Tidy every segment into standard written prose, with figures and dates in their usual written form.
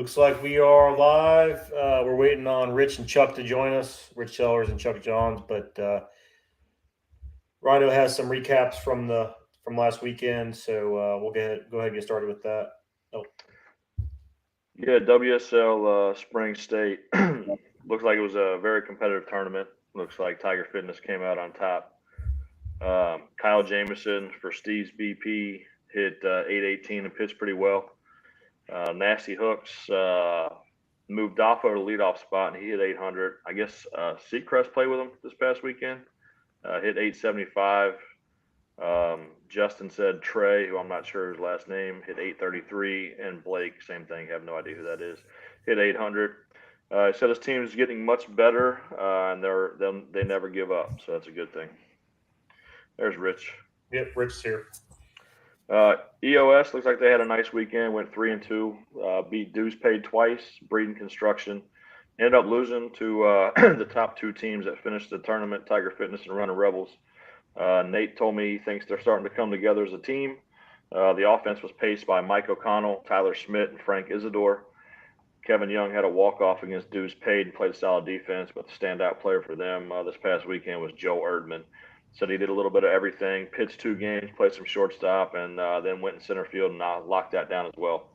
Looks like we are live. We're waiting on Rich and Chuck to join us, Rich Sellers and Chuck Johns. But Rhino has some recaps from last weekend, so we'll go ahead and get started with that. Oh, Yeah, WSL Spring State looks like it was a very competitive tournament. Looks like Tiger Fitness came out on top. Kyle Jamison for Steve's BP hit 818 and pitched pretty well. Nasty Hooks moved off over the leadoff spot and he hit 800. I guess Seacrest played with him this past weekend. Hit 875. Justin said Trey, who I'm not sure his last name, hit 833, and Blake, same thing, have no idea who that is, hit 800. He said his team is getting much better, and they never give up, so that's a good thing. There's Rich. yep, Rich's here. EOS looks like they had a nice weekend. Went 3-2, beat Dues Paid twice, Breeden Construction. Ended up losing to the top two teams that finished the tournament, Tiger Fitness and Running Rebels. Nate told me he thinks they're starting to come together as a team. The offense was paced by Mike O'Connell, Tyler Schmidt, and Frank Isidore. Kevin Young had a walk-off against Dues Paid and played a solid defense, but the standout player for them this past weekend was Joe Erdman. Said he did a little bit of everything, pitched 2 games, played some shortstop, and then went in center field and locked that down as well.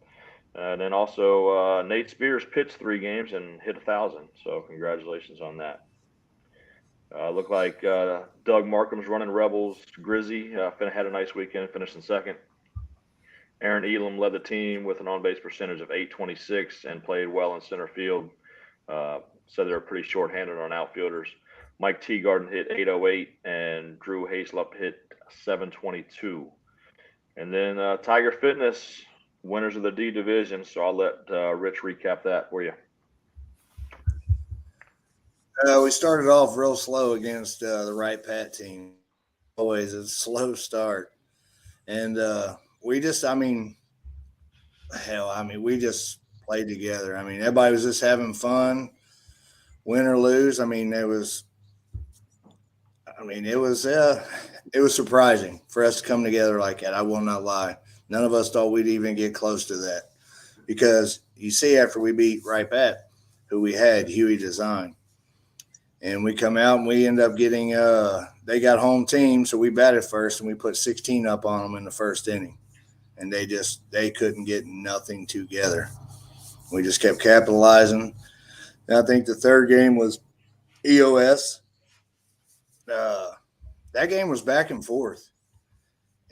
And then also Nate Spears pitched 3 games and hit 1,000. So congratulations on that. Looked like Doug Markham's running Rebels. Grizzy had a nice weekend, finished in second. Aaron Elam led the team with an on-base percentage of 826 and played well in center field. Said they were pretty short-handed on outfielders. Mike Teagarden hit 808 and Drew Hayslip hit 722. And then Tiger Fitness, winners of the D division. So I'll let Rich recap that for you. We started off real slow against the Right Pat team. Always a slow start, and we just, we just played together. Everybody was just having fun, win or lose. It was surprising for us to come together like that. I will not lie. None of us thought we'd even get close to that because you see, after we beat Right Pat, who we had, Huey Design. And we come out and we end up getting they got home team, so we batted first and we put 16 up on them in the first inning. And they couldn't get nothing together. We just kept capitalizing. And I think the third game was EOS. That game was back and forth.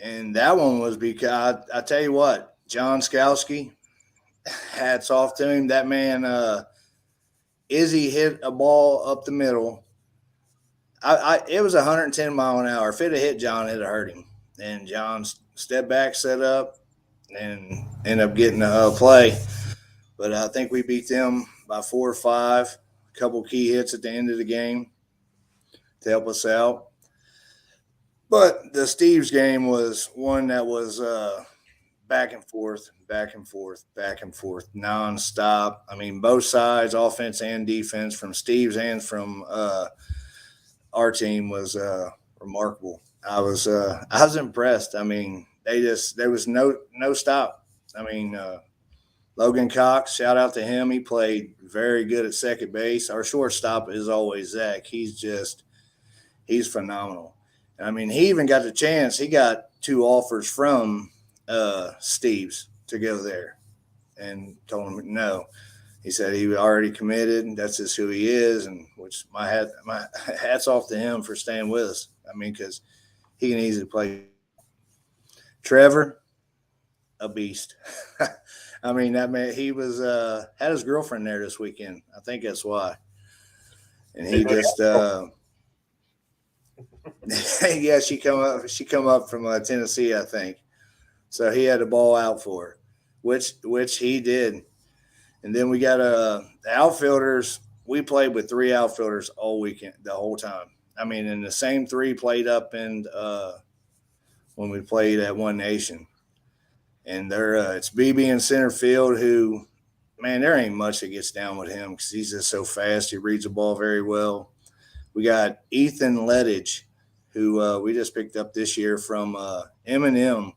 And that one was because I tell you what, John Skowski, hats off to him. That man Izzy hit a ball up the middle. It was 110 mile an hour. If it had hit John, it'd have hurt him. And John stepped back, set up, and ended up getting a play. But I think we beat them by 4 or 5. A couple key hits at the end of the game to help us out. But the Steve's game was one that was back and forth, back and forth, back and forth, nonstop. Both sides, offense and defense, from Steve's and from our team was remarkable. I was impressed. There was no stop. Logan Cox, shout out to him. He played very good at second base. Our shortstop is always Zach. He's phenomenal. He even got the chance. He got 2 offers from Steve's to go there, and told him no. He said he already committed. That's just who he is, and which my hats off to him for staying with us. Because he can easily play. Trevor, a beast. That man, he was had his girlfriend there this weekend. I think that's why. And he just yeah, she come up from Tennessee, I think. So he had the ball out for her, which he did. And then we got the outfielders. We played with 3 outfielders all weekend, the whole time. And the same 3 played up in when we played at One Nation. And it's BB in center field, who, man, there ain't much that gets down with him because he's just so fast. He reads the ball very well. We got Ethan Lettich, who we just picked up this year from M&M.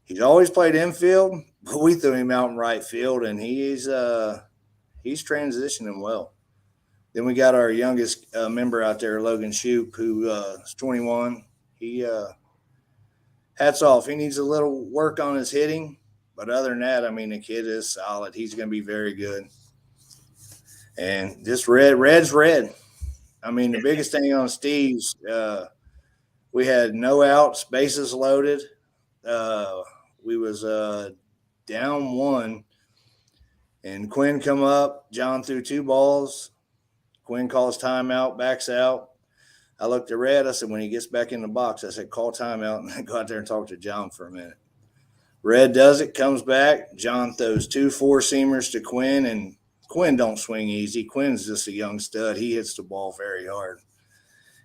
He's always played infield, but we threw him out in right field, and he's transitioning well. Then we got our youngest member out there, Logan Shoup, who is 21. He hats off. He needs a little work on his hitting, but other than that, I mean, the kid is solid. He's going to be very good. And this red's red. I mean, the biggest thing on Steve's, we had no outs, bases loaded. We was down 1, and Quinn come up. John threw 2 balls. Quinn calls timeout, backs out. I looked at Red. I said, when he gets back in the box, I said, call timeout and go out there and talk to John for a minute. Red does it, comes back. John throws 2 4-seamers to Quinn, and Quinn don't swing easy. Quinn's just a young stud. He hits the ball very hard.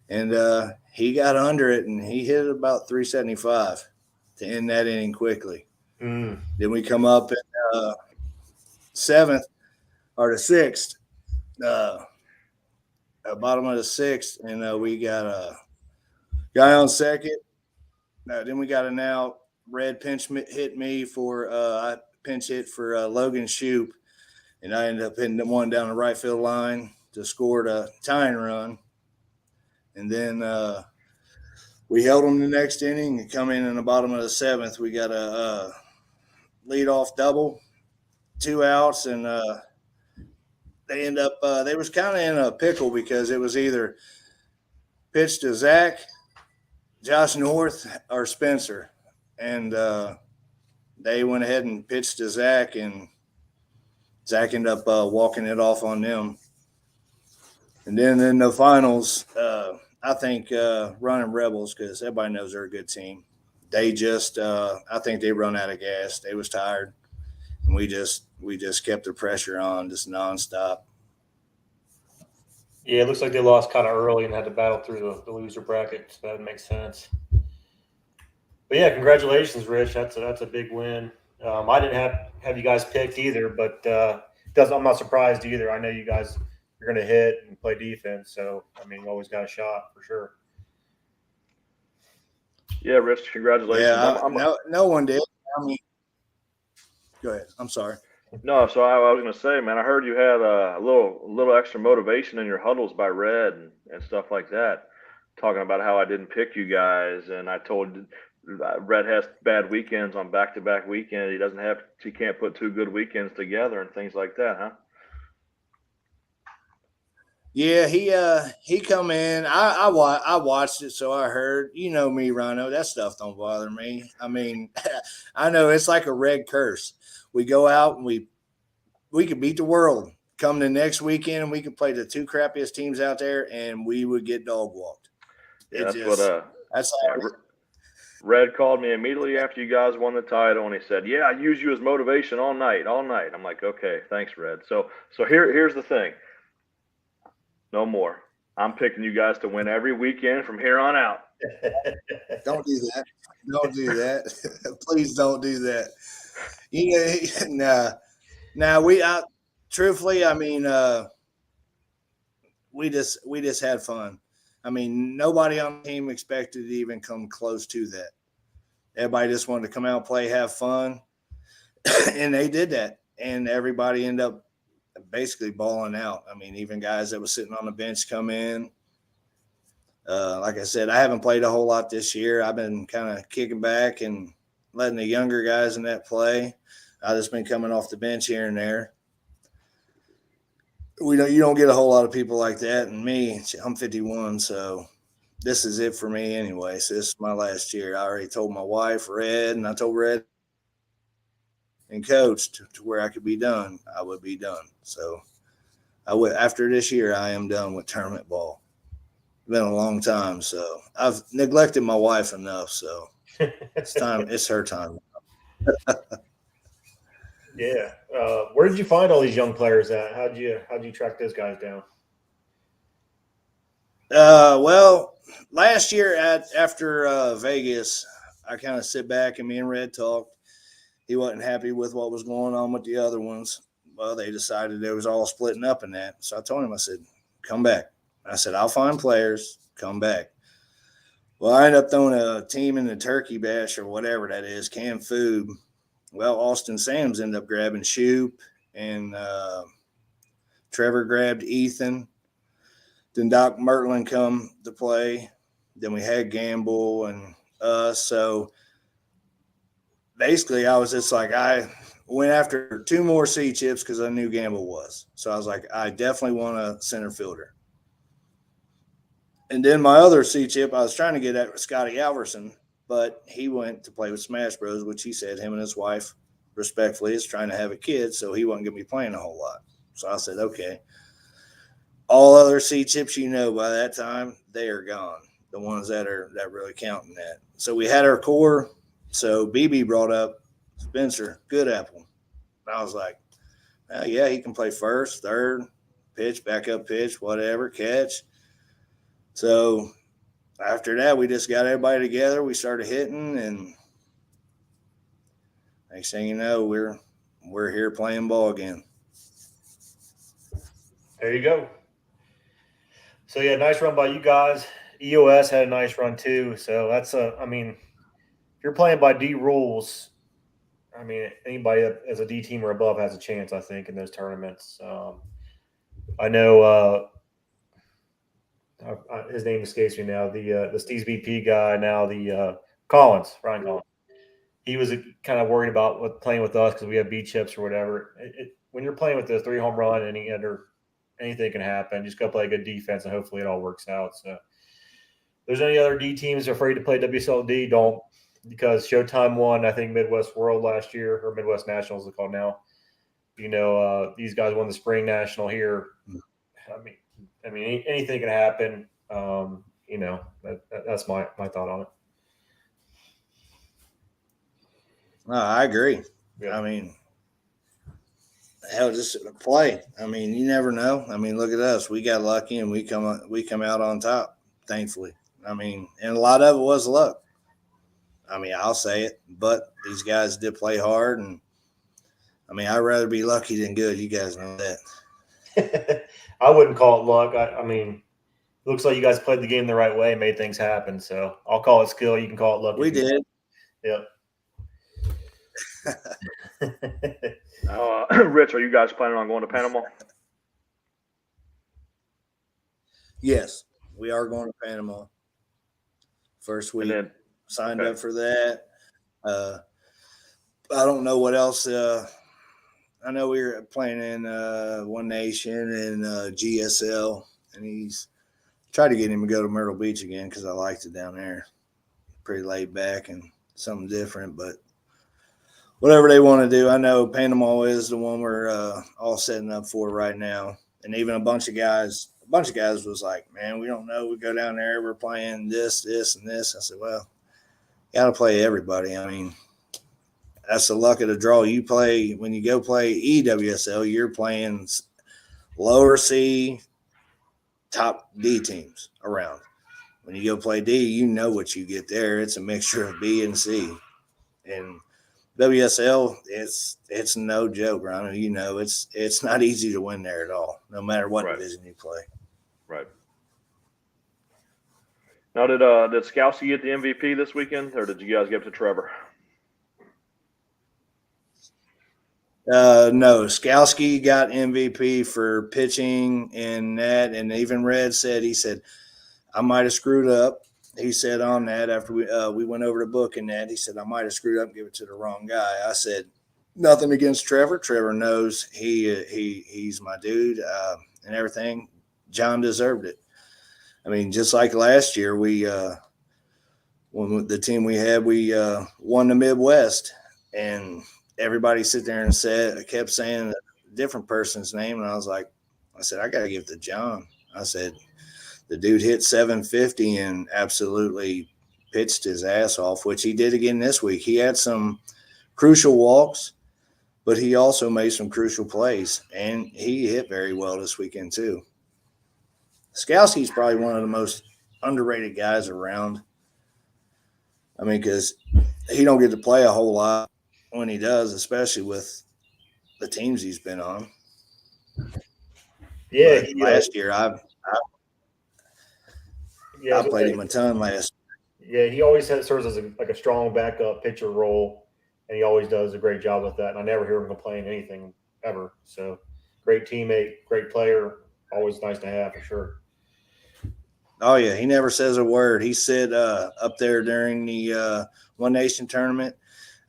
And he got under it, and he hit it about 375 to end that inning quickly. Then we come up in 7th or the 6th. Bottom of the 6th, and we got a guy on second. Then we got an out. Red pinch hit me for I pinch hit for Logan Shoup, and I ended up hitting one down the right field line to score the tying run. And then we held them the next inning and come in the bottom of the 7th. We got a leadoff double, 2 outs, and they end up they was kind of in a pickle because it was either pitched to Zach, Josh North, or Spencer. And they went ahead and pitched to Zach, and Zach ended up walking it off on them. And then in the finals, I think running Rebels, because everybody knows they're a good team. They just I think they run out of gas. They was tired. And we just kept the pressure on, just nonstop. Yeah, it looks like they lost kind of early and had to battle through the loser bracket. So that makes sense. But yeah, congratulations, Rich. That's a big win. I didn't have you guys picked either, but I'm not surprised either. I know you guys are going to hit and play defense, so I mean, you always got a shot for sure. Yeah, Rich, congratulations. Yeah, no one did. I mean, go ahead. I'm sorry. No, so I was going to say, man, I heard you had a little extra motivation in your huddles by Red and stuff like that, talking about how I didn't pick you guys, and I told Red has bad weekends on back-to-back weekend. He can't put 2 good weekends together and things like that, huh? Yeah, he come in. I watched it, so I heard. You know me, Rhyno. That stuff don't bother me. I mean, I know it's like a red curse. We go out and we could beat the world. Come the next weekend, and we could play the 2 crappiest teams out there, and we would get dog walked. Yeah, that's all. Red called me immediately after you guys won the title, and he said, "Yeah, I use you as motivation all night." I'm like, "Okay, thanks, Red." So here's the thing. No more. I'm picking you guys to win every weekend from here on out. Don't do that. Don't do that. Please don't do that. Truthfully, I mean, we just had fun. I mean, nobody on the team expected to even come close to that. Everybody just wanted to come out, play, have fun, and they did that. And everybody ended up basically balling out. I mean, even guys that were sitting on the bench come in. Like I said, I haven't played a whole lot this year. I've been kind of kicking back and letting the younger guys in that play. I've just been coming off the bench here and there. You don't get a whole lot of people like that. And me, I'm 51, so this is it for me anyway. So this is my last year. I already told my wife, Red, and I told Red and Coach to where I could be done. I would be done. So after this year, I am done with tournament ball. It's been a long time, so I've neglected my wife enough. So it's time. It's her time. Yeah. Where did you find all these young players at? How'd you track those guys down? Well, last year after Vegas, I kind of sit back and me and Red talked. He wasn't happy with what was going on with the other ones. Well, they decided they was all splitting up in that. So I told him, I said, come back. I said, I'll find players, come back. Well, I ended up throwing a team in the turkey bash or whatever that is, canned food. Well, Austin Sams ended up grabbing Shoop, and Trevor grabbed Ethan. Then Doc Mertlin come to play. Then we had Gamble and us. So basically, I was just like, I went after 2 more C chips because I knew Gamble was. So I was like, I definitely want a center fielder. And then my other C chip, I was trying to get at Scotty Alverson, but he went to play with Smash Bros, which he said him and his wife, respectfully, is trying to have a kid, so he wasn't going to be playing a whole lot. So I said, okay. All other C chips, by that time, they are gone. The ones that really counting that. So we had our core. So BB brought up Spencer Goodapple. I was like, yeah, he can play first, third, pitch, backup pitch, whatever, catch. So after that, we just got everybody together. We started hitting, and next thing you know, we're here playing ball again. There you go. So yeah, nice run by you guys. EOS had a nice run too. So that's if you're playing by D rules, anybody that as a D team or above has a chance, I think, in those tournaments. I know his name escapes me now. The Steve's BP guy now, the Collins, Ryan Collins. He was kind of worried about playing with us because we have B chips or whatever. When you're playing with the 3 home run and anything can happen. Just go play a good defense and hopefully it all works out. So, if there's any other D teams afraid to play WSL D, don't, because Showtime won, I think, Midwest World last year, or Midwest Nationals, it's called now. These guys won the Spring National here. Anything can happen. That's my thought on it. No, I agree. Yeah. Hell, just play. You never know. Look at us. We got lucky and we come out on top, thankfully. And a lot of it was luck. I'll say it, but these guys did play hard, and I'd rather be lucky than good. You guys know that. I wouldn't call it luck. It looks like you guys played the game the right way and made things happen. So I'll call it skill. You can call it luck. We did. Yep. Rich, are you guys planning on going to Panama? Yes, we are going to Panama. First week, signed up for that. I don't know what else. I know we were playing in One Nation and GSL, and he's tried to get him to go to Myrtle Beach again because I liked it down there. Pretty laid back and something different, but whatever they want to do. I know Panama is the one we're all setting up for right now. And even a bunch of guys was like, man, we don't know. We go down there, we're playing this, and this. I said, well, you got to play everybody. That's the luck of the draw. You play, when you go play EWSL, you're playing lower C, top D teams around. When you go play D, you know what you get there. It's a mixture of B and C. And WSL, it's no joke, Rhyno. It's not easy to win there at all, no matter what division you play. Right. Now, did Skowski get the MVP this weekend, or did you guys give it to Trevor? No, Skowski got MVP for pitching and that, and even Red said, I might have screwed up. He said on that after we went over the book and that, he said, I might have screwed up and give it to the wrong guy. I said, nothing against Trevor. Trevor knows he's my dude and everything. John deserved it. Just like last year, we when the team we had, we won the Midwest, and everybody sit there and kept saying a different person's name, and I said, I got to give it to John. I said, the dude hit 750 and absolutely pitched his ass off, which he did again this week. He had some crucial walks, but he also made some crucial plays, and he hit very well this weekend too. Skowski's probably one of the most underrated guys around. Because he don't get to play a whole lot when he does, especially with the teams he's been on. Yeah, last year I played him a ton last Yeah, he always serves as a strong backup pitcher role, and he always does a great job with that. And I never hear him complain anything ever. So great teammate, great player, always nice to have for sure. Oh yeah, he never says a word. He said up there during the One Nation tournament,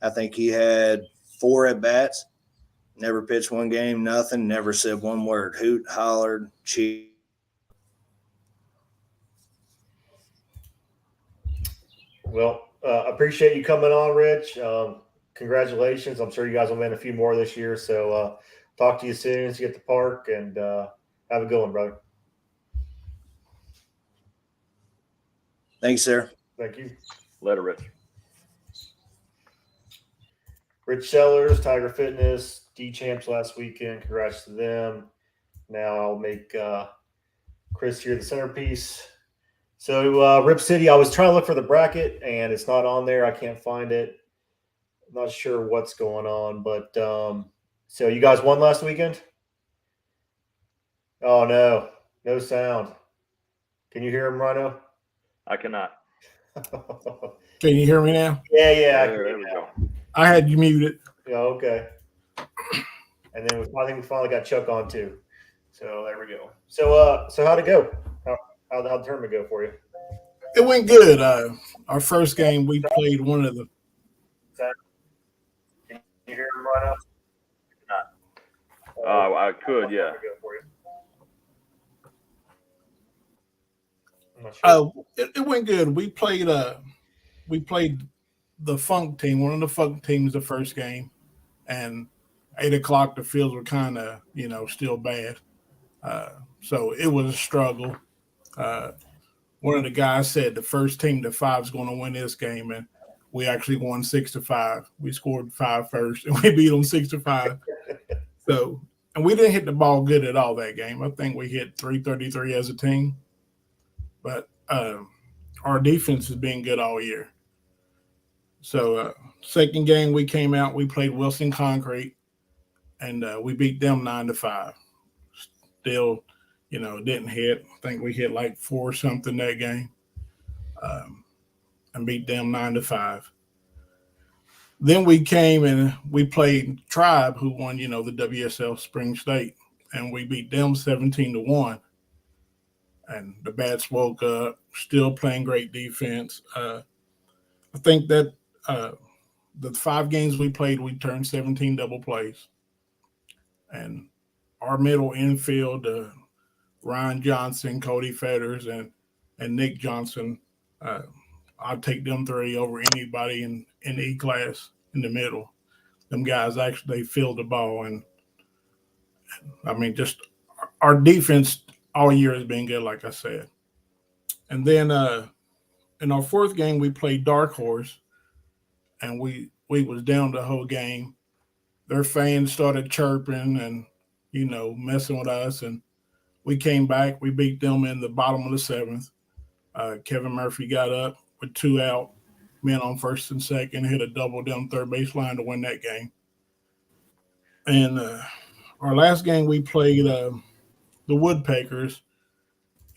I think he had 4 at bats. Never pitched one game, nothing. Never said one word. Hoot, hollered, cheered. Well, appreciate you coming on, Rich. Congratulations. I'm sure you guys will win a few more this year. So talk to you soon as you get to the park, and have a good one, brother. Thanks, sir. Thank you. Later, Rich. Rich Sellers, Tiger Fitness, D-Champs last weekend. Congrats to them. Now I'll make Chris here the centerpiece. So Rip City, I was trying to look for the bracket, and it's not on there. I can't find it. I'm not sure what's going on, but so you guys won last weekend? Oh, no. No sound. Can you hear him, Rhyno? I cannot. Can you hear me now? Yeah. There we go. I had you muted. Yeah, okay. And then I think we finally got Chuck on too. So there we go. So how'd it go? How'd the tournament go for you? It went good. Our first game, we played one of the. Can you hear him, Rhyno? I could, yeah. I'm not sure. It went good. We played the Funk team, one of the Funk teams, the first game, and 8:00 the fields were kind of still bad, so it was a struggle. One of the guys said the first team to 5 is going to win this game, and we actually won 6-5. We scored 5 first, and we beat them 6-5. So, and we didn't hit the ball good at all that game. I think we hit 333 as a team, but our defense has been good all year. So, second game we came out, we played Wilson Concrete, and we beat them 9-5. Still, it didn't hit. I think we hit like 4 something that game, and beat them 9-5. Then we came and we played Tribe, who won, the WSL Spring State, and we beat them 17-1. And the bats woke up, still playing great defense. I think that the 5 games we played, we turned 17 double plays. And our middle infield, Ryan Johnson, Cody Fetters, and Nick Johnson, I'd take them 3 over anybody in E-class in the middle. Them guys actually filled the ball. And I mean, just our defense all year has been good, like I said. And then in our 4th game, we played Dark Horse, and we was down the whole game. Their fans started chirping and, messing with us. And we came back. We beat them in the bottom of the 7th. Kevin Murphy got up with 2 out, men on first and second, hit a double down third baseline to win that game. And our last game, we played the Woodpeckers,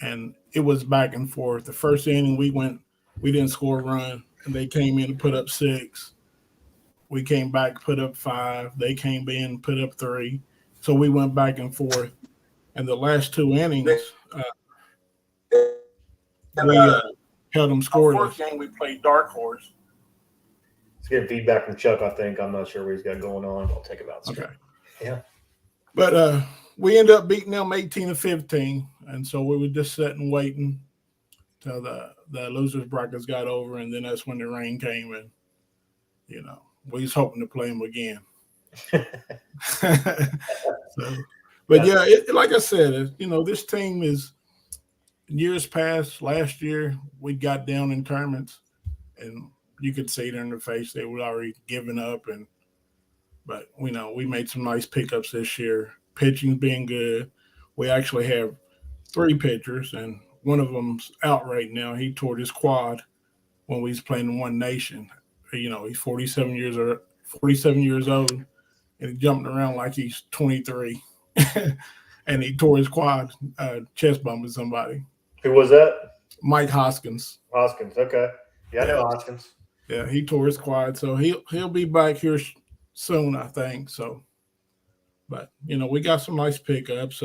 and it was back and forth. The first inning, we didn't score a run, and they came in and put up 6. We came back, put up 5. They came in, put up 3. So we went back and forth. And the last 2 innings, we held them scoreless. 4th game, we played Dark Horse. It's getting feedback from Chuck, I think. I'm not sure what he's got going on. I'll take it out. Okay. Yeah. But we ended up beating them 18-15. And so we were just sitting waiting till the losers brackets got over. And then that's when the rain came, and, we was hoping to play them again. But yeah, like I said, this team is, in years past, last year, we got down in tournaments, and you could see it in their face. They were already giving up, but we made some nice pickups this year. Pitching's being good. We actually have 3 pitchers, and one of them's out right now. He tore his quad when we was playing in One Nation. He's 47 years old, and he jumping around like he's 23. And he tore his quad, chest bumping somebody. Who was that? Mike Hoskins. Hoskins. Okay. Yeah, I know Hoskins. Yeah, he tore his quad, so he'll be back here soon, I think. So, but we got some nice pickups.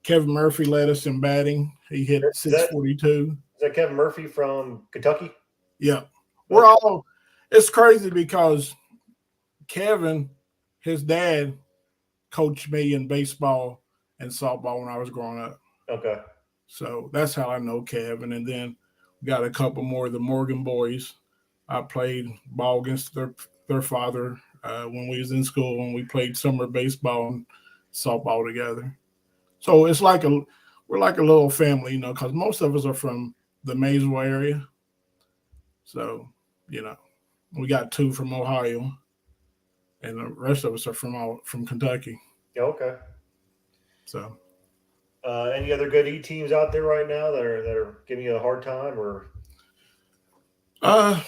Kevin Murphy led us in batting. He hit 642. Is that Kevin Murphy from Kentucky? Yeah, we're all. It's crazy because Kevin, his dad, coached me in baseball and softball when I was growing up. Okay. So that's how I know Kevin. And then we got a couple more of the Morgan boys. I played ball against their father when we was in school, and we played summer baseball and softball together. So it's like we're like a little family, because most of us are from the Maysville area. So, we got 2 from Ohio, and the rest of us are from Kentucky. Okay. So, any other good E teams out there right now that are giving you a hard time, or? I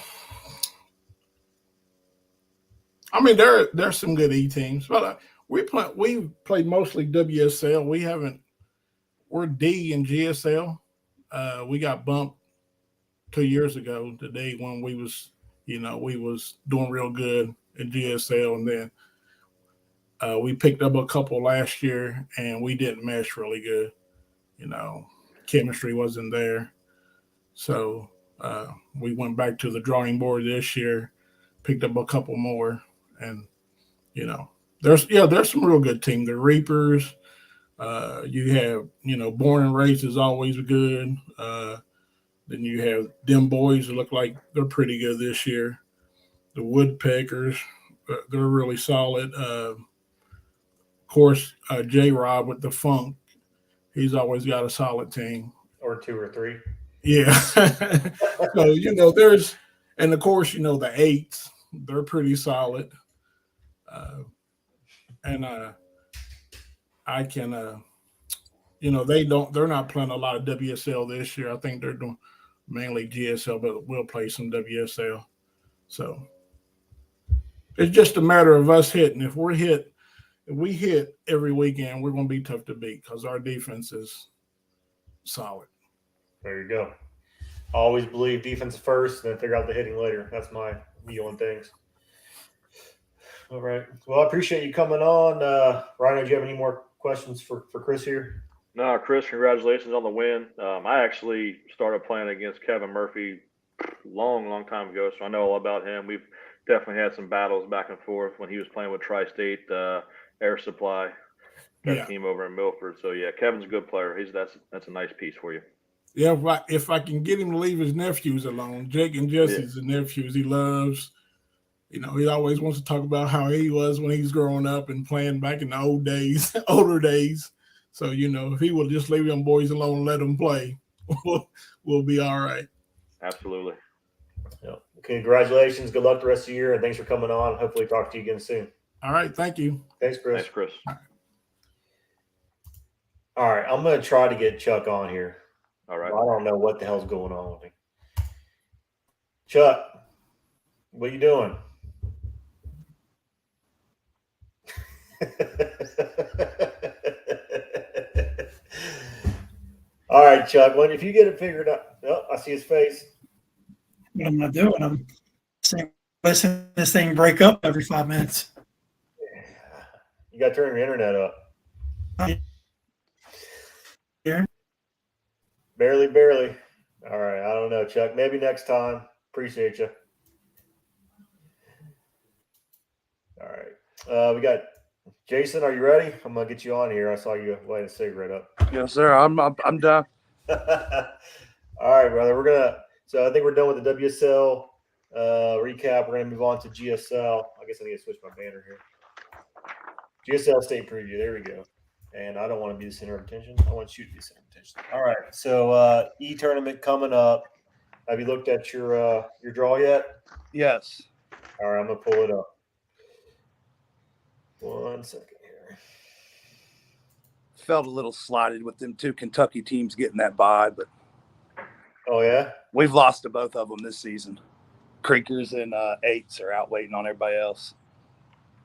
mean, there's some good E teams, but we played mostly WSL. We're D in GSL. We got bumped 2 years ago today when we was doing real good in GSL, and then we picked up a couple last year, and we didn't mesh really good. Chemistry wasn't there, so we went back to the drawing board this year, picked up a couple more, and there's some real good teams. The Reapers. You have, Born and Raised is always good. Then you have them boys that look like they're pretty good this year. The Woodpeckers, they're really solid. Of course, J-Rob with the Funk, he's always got a solid team. Or 2 or 3. Yeah. So, and of course, the Eights, they're pretty solid. And I can, they're not playing a lot of WSL this year. I think they're doing mainly GSL, but we'll play some WSL. So it's just a matter of us hitting. If we hit every weekend, we're going to be tough to beat because our defense is solid. There you go. Always believe defense first, and then figure out the hitting later. That's my view on things. All right. Well, I appreciate you coming on. Rhyno, do you have any more questions for Chris here? No, Chris, congratulations on the win. I actually started playing against Kevin Murphy long time ago, so I know all about him. We've definitely had some battles back and forth when he was playing with Tri-State Air Supply, that team over in Milford. So, yeah, Kevin's a good player. That's a nice piece for you. Yeah, if I can get him to leave his nephews alone, Jake and Jesse's the nephews he loves. He always wants to talk about how he was when he was growing up and playing back in the older days. So, if he will just leave them boys alone and let them play, we'll be all right. Absolutely. Yeah. Congratulations. Good luck the rest of the year, and thanks for coming on. Hopefully talk to you again soon. All right. Thank you. Thanks, Chris. Thanks, Chris. All right. I'm going to try to get Chuck on here. All right. Well, I don't know what the hell's going on with me. Chuck, what you doing? All right, Chuck. If you get it figured out, I see his face. What am I doing? I'm listening to this thing break up every 5 minutes. You got to turn your internet up. Here. Barely. All right. I don't know, Chuck. Maybe next time. Appreciate you. All right. We got Jason. Are you ready? I'm gonna get you on here. I saw you light a cigarette up. Yes, sir. I'm done. All right, brother. So I think we're done with the WSL recap. We're gonna move on to GSL. I guess I need to switch my banner here. GSL state preview. There we go. And I don't want to be the center of attention. I want you to be the center of attention. All right. So E-tournament coming up. Have you looked at your draw yet? Yes. All right, I'm gonna pull it up. 1 second here. Felt a little slighted with them 2 Kentucky teams getting that bye, but Oh yeah. we've lost to both of them this season. Creekers and Eights are out waiting on everybody else.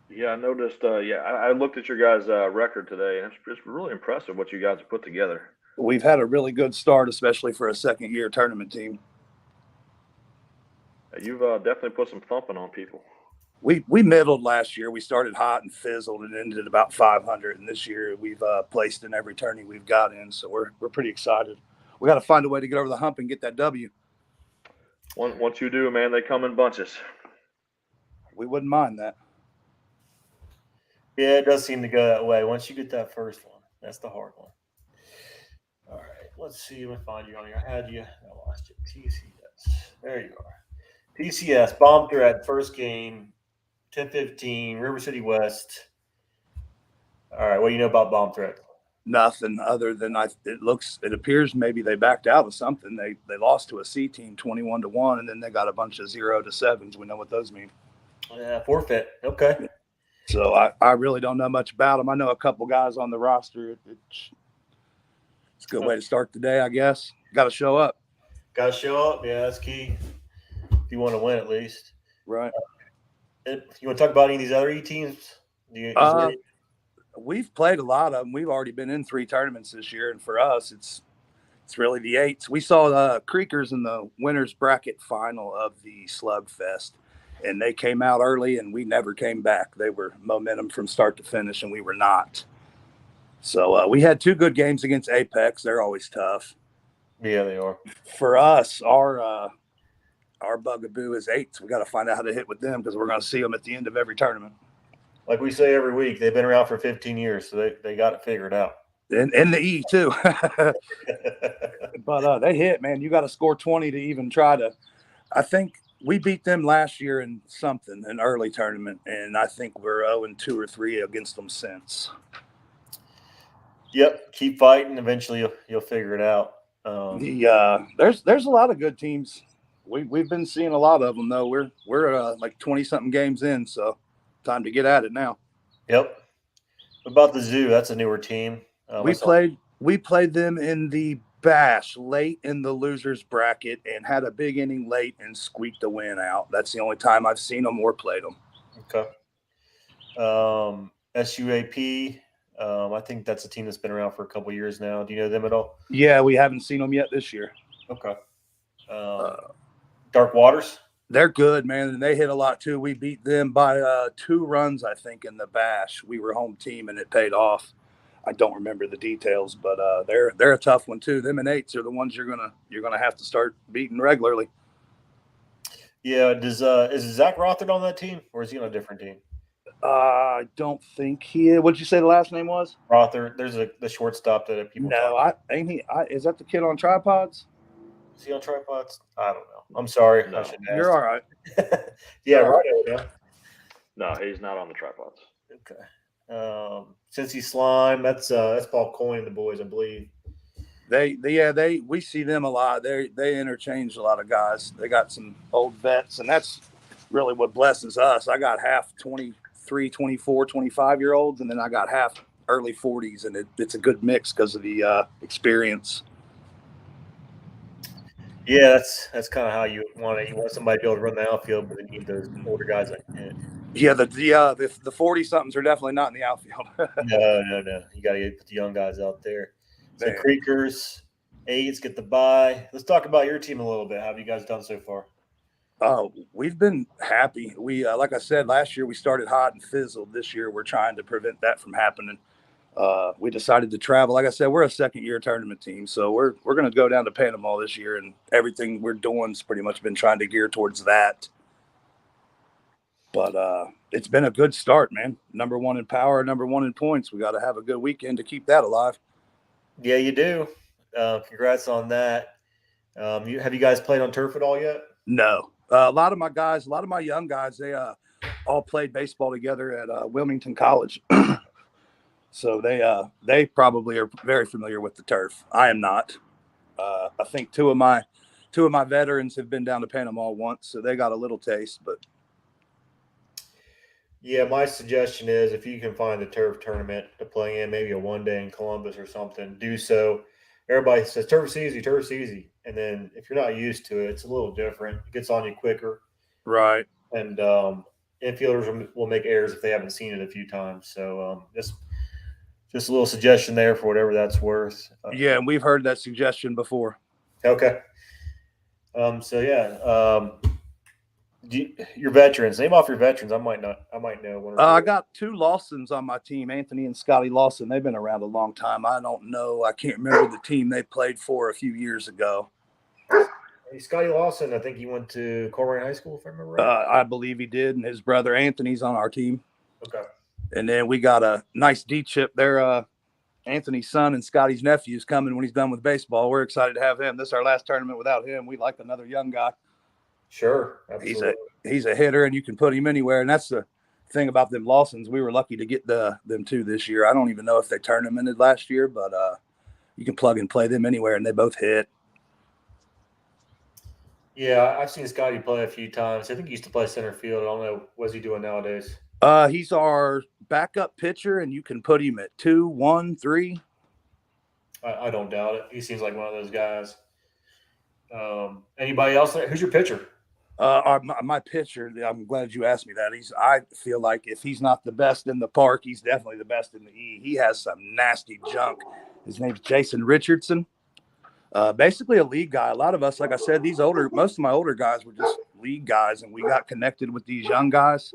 Yeah, I noticed. I looked at your guys' record today, and it's really impressive what you guys have put together. We've had a really good start, especially for a second-year tournament team. You've definitely put some thumping on people. We middled last year. We started hot and fizzled and ended at about 500. And this year we've placed in every tourney we've got in. So we're pretty excited. We got to find a way to get over the hump and get that W. Once you do, man, they come in bunches. We wouldn't mind that. Yeah, it does seem to go that way. Once you get that first one, that's the hard one. All right, let's see if I find you on here. I had you. I lost you. TCS. There you are. TCS, bomb threat, first game, 10-15, River City West. All right, what do you know about bomb threat? Nothing other than it appears maybe they backed out of something. They lost to a C team 21-1, and then they got a bunch of 0-7s. We know what those mean. Forfeit. Okay. So I really don't know much about them. I know a couple guys on the roster. It's a good way to start the day, I guess. Got to show up. Got to show up. Yeah, that's key. If you want to win, at least. Right. You want to talk about any of these other E teams? We've played a lot of them. We've already been in 3 tournaments this year, and for us, it's really the 8s. We saw Creekers in the winners bracket final of the Slugfest, and they came out early, and we never came back. They were momentum from start to finish, and we were not. So we had 2 good games against Apex. They're always tough. Yeah, they are. For us, our bugaboo is 8s. We got to find out how to hit with them because we're going to see them at the end of every tournament. Like we say every week, they've been around for 15 years, so they got it figured out. And the E, too. But they hit, man. You got to score 20 to even try to – I think we beat them last year in something, an early tournament, and I think we're 0-2 or 3 against them since. Yep, keep fighting. Eventually, you'll figure it out. There's a lot of good teams. We've been seeing a lot of them, though. We're like 20-something games in, so – time to get at it now. Yep. What about the Zoo? That's a newer team. We played them in the Bash late in the losers bracket and had a big inning late and squeaked the win out. That's the only time I've seen them or played them. Okay. SUAP. I think that's a team that's been around for a couple of years now. Do you know them at all? Yeah, we haven't seen them yet this year. Okay. Dark Waters. They're good, man, and they hit a lot too. We beat them by 2 runs, I think, in the Bash. We were home team, and it paid off. I don't remember the details, but they're a tough one too. Them and 8s are the ones you're gonna have to start beating regularly. Yeah. Is Zach Rothard on that team, or is he on a different team? I don't think he is. What'd you say the last name was? Rothard. There's the shortstop that people. No, ain't he? Is that the kid on tripods? Is he on tripods? I don't know. I'm sorry. No. I shouldn't You're all right. Yeah, Rhyno. Yeah. No, he's not on the tripods. Okay. Since he's Slime, that's Paul Coyne and the boys, I believe. We see them a lot. They interchange a lot of guys. They got some old vets, and that's really what blesses us. I got half 23, 24, 25-year-olds, and then I got half early 40s, and it's a good mix because of the experience. Yeah, that's kind of how you want it. You want somebody to be able to run the outfield, but you need those older guys like that. Yeah, the 40-somethings are definitely not in the outfield. No. You got to put the young guys out there. So Creekers, 8s get the bye. Let's talk about your team a little bit. How have you guys done so far? Oh, we've been happy. We, like I said, last year we started hot and fizzled. This year we're trying to prevent that from happening. We decided to travel. Like I said, we're a second-year tournament team, so we're going to go down to Panama this year, and everything we're doing's pretty much been trying to gear towards that. But it's been a good start, man. Number 1 in power, number 1 in points. We got to have a good weekend to keep that alive. Yeah, you do. Congrats on that. Have you guys played on turf at all yet? No. A lot of my young guys, they all played baseball together at Wilmington College. So they probably are very familiar with the turf. I am not. I think two of my veterans have been down to Panama once, so they got a little taste. But yeah, my suggestion is if you can find a turf tournament to play in, maybe a one-day in Columbus or something, do so. Everybody says turf's easy, and then if you're not used to it, it's a little different. It gets on you quicker, right. And infielders will make errors if they haven't seen it a few times. So just a little suggestion there for whatever that's worth. Yeah, and we've heard that suggestion before. Okay. Your veterans. Name off your veterans. I might know one or two. I got 2 Lawsons on my team, Anthony and Scotty Lawson. They've been around a long time. I don't know. I can't remember the team they played for a few years ago. Hey, Scotty Lawson, I think he went to Corwin High School, if I remember right. I believe he did, and his brother Anthony's on our team. Okay. And then we got a nice D-chip there. Anthony's son and Scotty's nephew's coming when he's done with baseball. We're excited to have him. This is our last tournament without him. We like another young guy. Sure, absolutely. He's a hitter, and you can put him anywhere. And that's the thing about them Lawsons. We were lucky to get them 2 this year. I don't even know if they tournamented last year, but you can plug and play them anywhere, and they both hit. Yeah, I've seen Scotty play a few times. I think he used to play center field. I don't know. What's he doing nowadays? He's our backup pitcher, and you can put him at 2, 1, 3. I don't doubt it. He seems like one of those guys. Anybody else? Who's your pitcher? My pitcher, I'm glad you asked me that. I feel like if he's not the best in the park, he's definitely the best in the E. He has some nasty junk. His name's Jason Richardson. Basically a league guy. A lot of us, like I said, most of my older guys were just league guys, and we got connected with these young guys,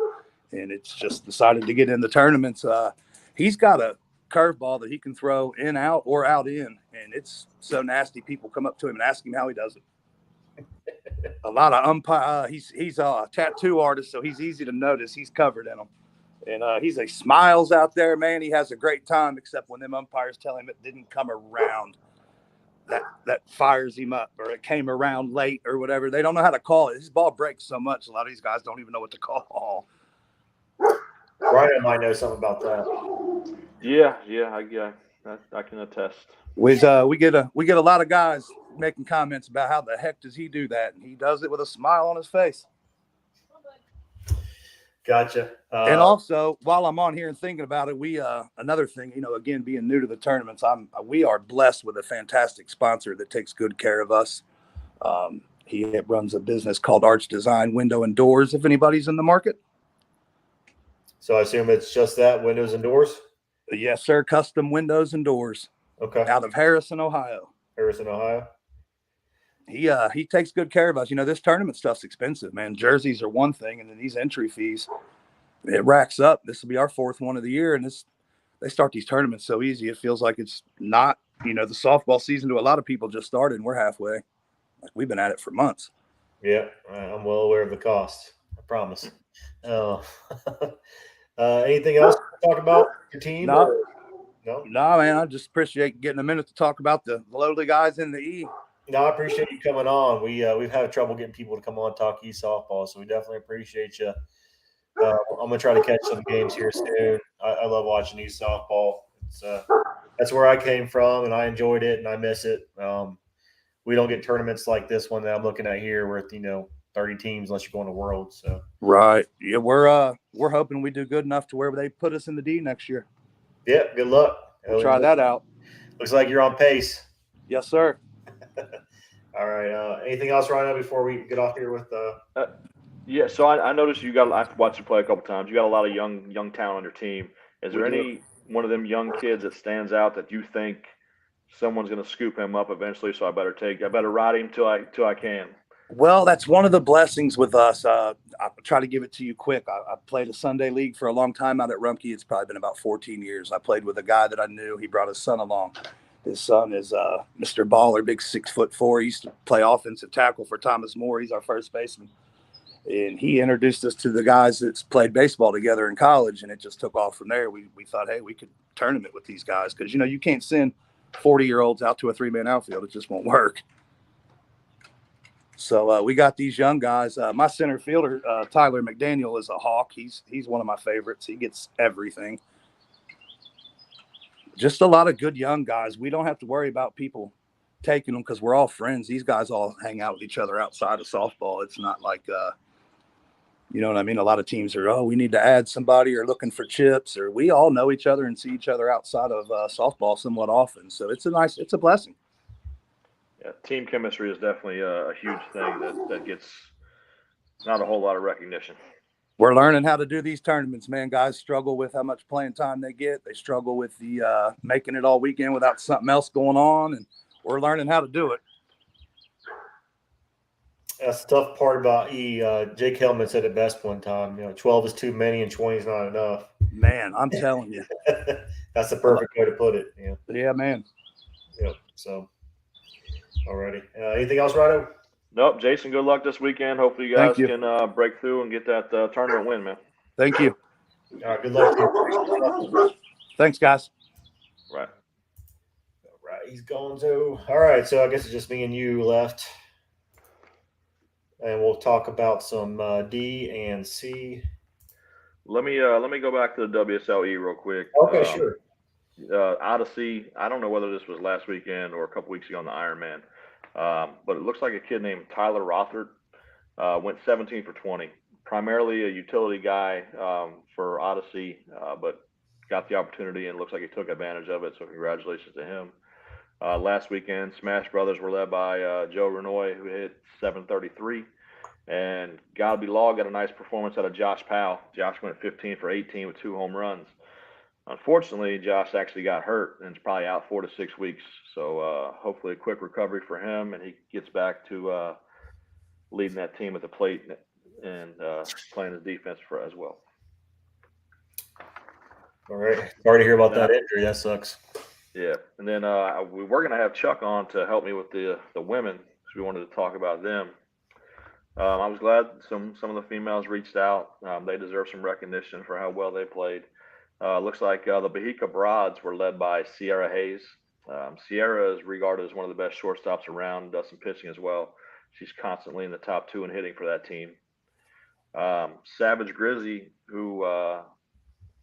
and it's just decided to get in the tournaments. He's got a curveball that he can throw in, out, or out in, and it's so nasty. People come up to him and ask him how he does it. A lot of umpire. He's a tattoo artist, so he's easy to notice. He's covered in them, and he smiles out there, man. He has a great time, except when them umpires tell him it didn't come around. That fires him up, or it came around late, or whatever. They don't know how to call it. His ball breaks so much, a lot of these guys don't even know what to call. Rhyno might know something about that. Yeah, I can attest. We get a lot of guys making comments about how the heck does he do that, and he does it with a smile on his face. Gotcha. And also, while I'm on here and thinking about it, we another thing, again, being new to the tournaments, we are blessed with a fantastic sponsor that takes good care of us. He runs a business called Arch Design Window and Doors, if anybody's in the market. So I assume it's just that, windows and doors? Yes, sir. Custom windows and doors. Okay. Out of Harrison, Ohio. Harrison, Ohio. He takes good care of us. This tournament stuff's expensive, man. Jerseys are one thing, and then these entry fees, it racks up. This will be our 4th one of the year, and they start these tournaments so easy. It feels like it's not, the softball season to a lot of people just started, and we're halfway. Like, we've been at it for months. Yeah, I'm well aware of the cost. I promise. Anything else to talk about your team? No, man. I just appreciate getting a minute to talk about the lowly guys in the E. No, I appreciate you coming on. We've had trouble getting people to come on and talk E softball, so we definitely appreciate you. I'm gonna try to catch some games here soon. I love watching E softball. That's where I came from, and I enjoyed it, and I miss it. We don't get tournaments like this one that I'm looking at here, with 30 teams unless you're going to World. So right, yeah, we're hoping we do good enough to where they put us in the D next year. Yeah, good luck. We'll try that out. Looks like you're on pace. Yes, sir. All right. Anything else, Rhyno, before we get off here with Yeah, so I noticed I've watched you play a couple times. You got a lot of young talent on your team. Is there any one of them young kids that stands out that you think someone's going to scoop him up eventually? So I better ride him till I can. Well, that's one of the blessings with us. I'll try to give it to you quick. I played a Sunday league for a long time out at Rumpke. It's probably been about 14 years. I played with a guy that I knew. He brought his son along. His son is Mr. Baller, big 6'4". He used to play offensive tackle for Thomas More. He's our first baseman. And he introduced us to the guys that's played baseball together in college, and it just took off from there. We thought, hey, we could tournament with these guys because, you can't send 40-year-olds out to a 3-man outfield. It just won't work. So we got these young guys. My center fielder, Tyler McDaniel, is a hawk. He's one of my favorites. He gets everything. Just a lot of good young guys. We don't have to worry about people taking them because we're all friends. These guys all hang out with each other outside of softball. It's not like, you know what I mean? A lot of teams are, we need to add somebody or looking for chips, or we all know each other and see each other outside of softball somewhat often. So it's a blessing. Yeah, team chemistry is definitely a huge thing that gets not a whole lot of recognition. We're learning how to do these tournaments, man. Guys struggle with how much playing time they get. They struggle with the making it all weekend without something else going on, and we're learning how to do it. That's the tough part about E. Jake Hellman said it best one time. 12 is too many and 20 is not enough. Man, I'm telling you. That's the perfect way to put it. Yeah, man. Yep. So, alrighty. Anything else, Rhyno? Nope, Jason, good luck this weekend. Hopefully you Thank guys you. can break through and get that tournament win, man. Thank you. All right. Good luck to you. Thanks, guys. Right. All right. He's going to. All right. So I guess it's just me and you left. And we'll talk about some D and C. Let me go back to the WSLE real quick. Okay, sure. Odyssey, I don't know whether this was last weekend or a couple weeks ago on the Ironman, but it looks like a kid named Tyler Rothert went 17 for 20. Primarily a utility guy for Odyssey, but got the opportunity and looks like he took advantage of it. So congratulations to him. Last weekend, Smash Brothers were led by Joe Rhyno, who hit 733. And gotta be law got a nice performance out of Josh Powell. Josh went 15 for 18 with 2 home runs. Unfortunately, Josh actually got hurt and is probably out 4 to 6 weeks. So hopefully a quick recovery for him and he gets back to leading that team at the plate and playing his defense as well. All right. Sorry to hear about that injury. That sucks. Yeah, and then we were going to have Chuck on to help me with the women because we wanted to talk about them. I was glad some of the females reached out. They deserve some recognition for how well they played. Looks like the Bahika Broads were led by Sierra Hayes. Sierra is regarded as one of the best shortstops around, does some pitching as well. She's constantly in the top 2 in hitting for that team. Savage Grizzy, who